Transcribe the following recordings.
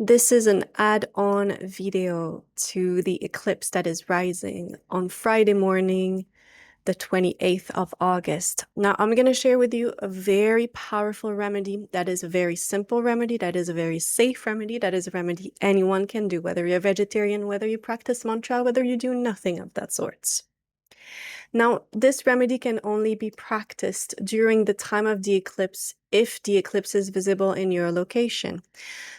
This is an add-on video to the eclipse that is rising on Friday morning, the 28th of August. Now, I'm going to share with you a very powerful remedy that is a very simple remedy, that is a very safe remedy, that is a remedy anyone can do, whether you're a vegetarian, whether you practice mantra, whether you do nothing of that sort. Now, this remedy can only be practiced during the time of the eclipse if the eclipse is visible in your location.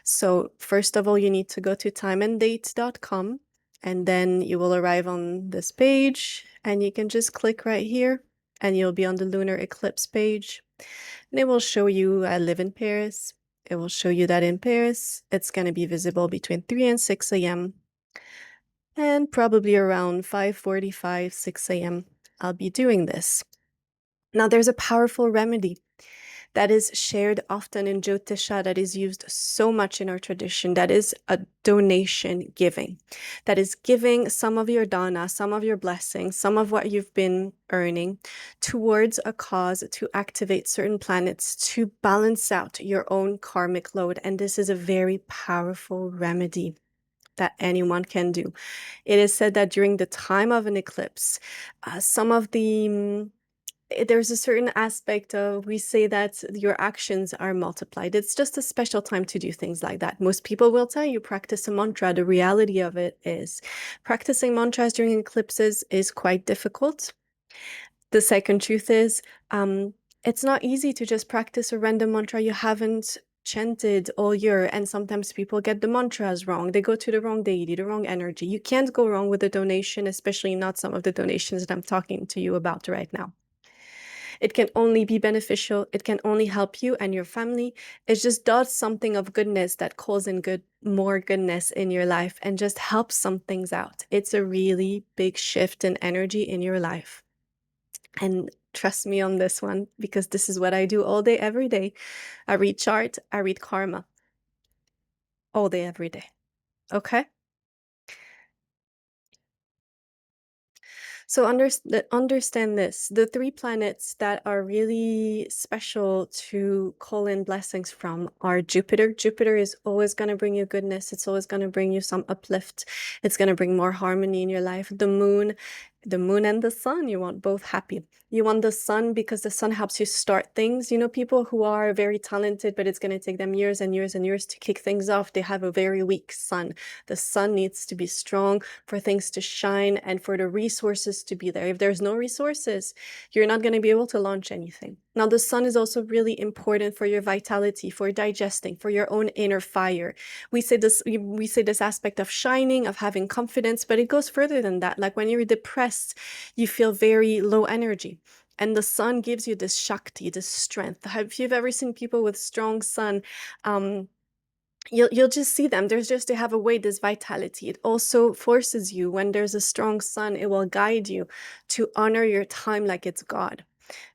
So first of all, you need to go to TimeAndDate.com, and then you will arrive on this page, and you can just click right here and you'll be on the Lunar Eclipse page. And it will show you I live in Paris. It will show you that in Paris, it's going to be visible between 3 and 6 a.m. and probably around 5:45, 6 a.m. I'll be doing this. Now, there's a powerful remedy that is shared often in Jyotisha, that is used so much in our tradition, that is a donation giving. That is giving some of your dana, some of your blessings, some of what you've been earning towards a cause to activate certain planets to balance out your own karmic load. And this is a very powerful remedy that anyone can do. It is said that during the time of an eclipse, some of the there's a certain aspect of, we say that your actions are multiplied. It's just a special time to do things like that. Most people will tell you practice a mantra. The reality of it is practicing mantras during eclipses is quite difficult. The second truth is it's not easy to just practice a random mantra you haven't chanted all year, and sometimes people get the mantras wrong. They go to the wrong deity, the wrong energy. You can't go wrong with a donation, especially not some of the donations that I'm talking to you about right now. It can only be beneficial. It can only help you and your family. It just does something of goodness that calls in more goodness in your life and just helps some things out. It's a really big shift in energy in your life. And trust me on this one, because this is what I do all day, every day. I read chart, I read karma all day, every day. Okay? So understand this. The three planets that are really special to call in blessings from are Jupiter. Jupiter is always going to bring you goodness. It's always going to bring you some uplift. It's going to bring more harmony in your life. The moon and the sun, you want both happy. You want the sun because the sun helps you start things. You know, people who are very talented, but it's going to take them years and years and years to kick things off. They have a very weak sun. The sun needs to be strong for things to shine and for the resources to be there. If there's no resources, you're not going to be able to launch anything. Now, the sun is also really important for your vitality, for digesting, for your own inner fire. We say this aspect of shining, of having confidence, but it goes further than that. Like when you're depressed, you feel very low energy. And the sun gives you this Shakti, this strength. If you've ever seen people with strong sun, you'll just see them. They have a way, this vitality. It also forces you, when there's a strong sun, it will guide you to honor your time like it's God.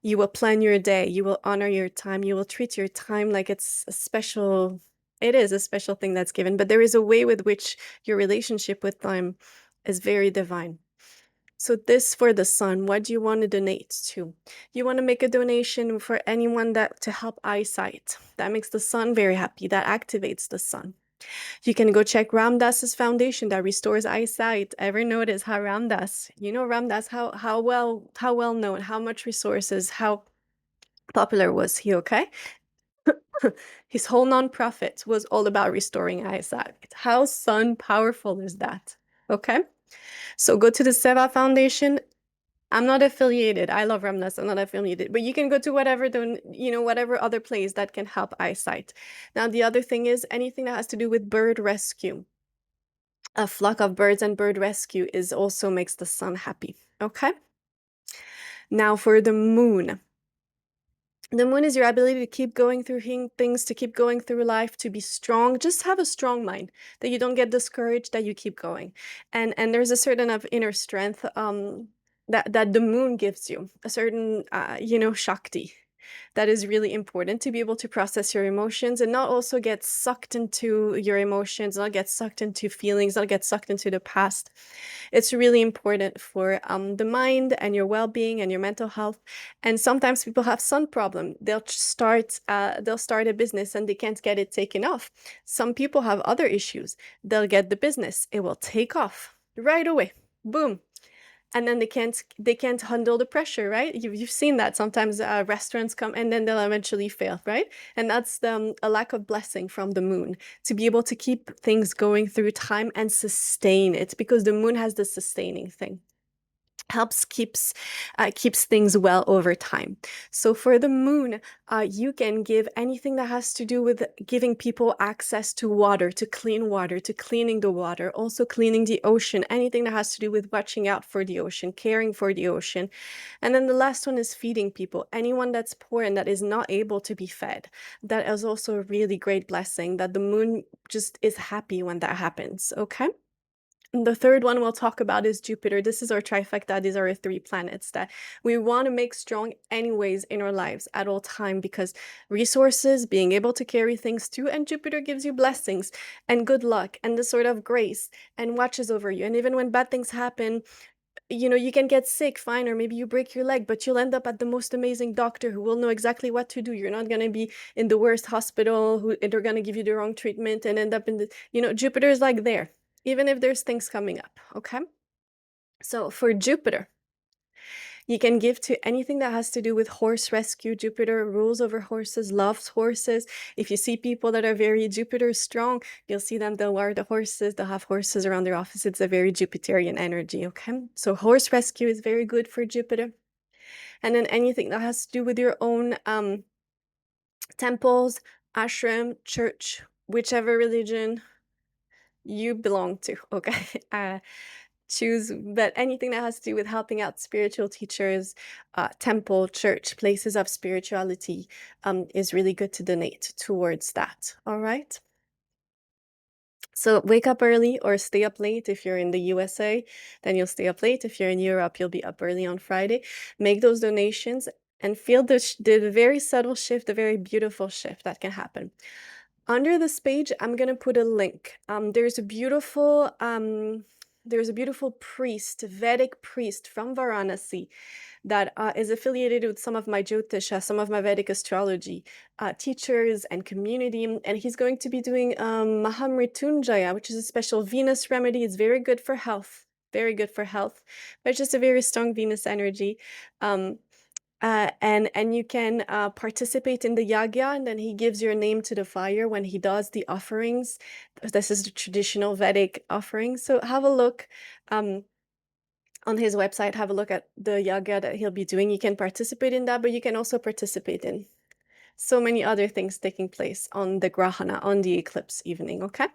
You will plan your day. You will honor your time. You will treat your time like it's a special. It is a special thing that's given, but there is a way with which your relationship with time is very divine. So this for the sun, what do you want to donate to? You want to make a donation for anyone to help eyesight. That makes the sun very happy. That activates the sun. You can go check Ram Dass's foundation that restores eyesight. Ever notice how Ram Dass, Ram Dass, how well known, how much resources, how popular was he, okay? His whole nonprofit was all about restoring eyesight. How sun powerful is that? Okay? So go to the Seva Foundation. I'm not affiliated. I love Ram Dass. I'm not affiliated. But you can go to whatever other place that can help eyesight. Now, the other thing is anything that has to do with bird rescue. A flock of birds and bird rescue also makes the sun happy. Okay? Now for the moon. The moon is your ability to keep going through things, to keep going through life, to be strong. Just have a strong mind, that you don't get discouraged, that you keep going. And there's a certain of inner strength that the moon gives you, a certain Shakti. That is really important to be able to process your emotions and not also get sucked into your emotions, not get sucked into feelings, not get sucked into the past. It's really important for the mind and your well-being and your mental health. And sometimes people have sun problem. They'll start a business and they can't get it taken off. Some people have other issues. They'll get the business. It will take off right away. Boom. And then they can't handle the pressure, right? You've seen that sometimes restaurants come and then they'll eventually fail, right? And that's a lack of blessing from the moon to be able to keep things going through time and sustain it, because the moon has the sustaining thing. Keeps things well over time. So for the moon, you can give anything that has to do with giving people access to water, to cleaning the water, also cleaning the ocean, anything that has to do with watching out for the ocean, caring for the ocean. And then the last one is feeding people. Anyone that's poor and that is not able to be fed, that is also a really great blessing, that the moon just is happy when that happens, okay? The third one we'll talk about is Jupiter. This is our trifecta. These are our 3 planets that we want to make strong anyways in our lives at all time, because resources, being able to carry things too, and Jupiter gives you blessings and good luck and the sort of grace and watches over you. And even when bad things happen, you can get sick, fine, or maybe you break your leg, but you'll end up at the most amazing doctor who will know exactly what to do. You're not going to be in the worst hospital and they're going to give you the wrong treatment and end up in Jupiter is like there, even if there's things coming up, okay? So for Jupiter, you can give to anything that has to do with horse rescue. Jupiter rules over horses, loves horses. If you see people that are very Jupiter strong, you'll see them, they'll wear the horses, they'll have horses around their office. It's a very Jupiterian energy, okay? So horse rescue is very good for Jupiter. And then anything that has to do with your own temples, ashram, church, whichever religion you belong to, okay? Choose, but anything that has to do with helping out spiritual teachers, temple, church, places of spirituality, is really good to donate towards that. All right. So wake up early or stay up late. If you're in the USA, then you'll stay up late. If you're in Europe, you'll be up early on Friday. Make those donations and feel the very subtle shift, the very beautiful shift that can happen. Under this page, I'm gonna put a link. There's a beautiful priest, Vedic priest from Varanasi, that is affiliated with some of my Jyotisha, some of my Vedic astrology teachers and community, and he's going to be doing Mahamrityunjaya, which is a special Venus remedy. It's very good for health, very good for health, but it's just a very strong Venus energy. And you can participate in the yagya, and then he gives your name to the fire when he does the offerings. This is the traditional Vedic offering. So have a look on his website, have a look at the yagya that he'll be doing. You can participate in that, but you can also participate in so many other things taking place on the grahana, on the eclipse evening, okay?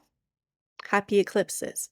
Happy eclipses.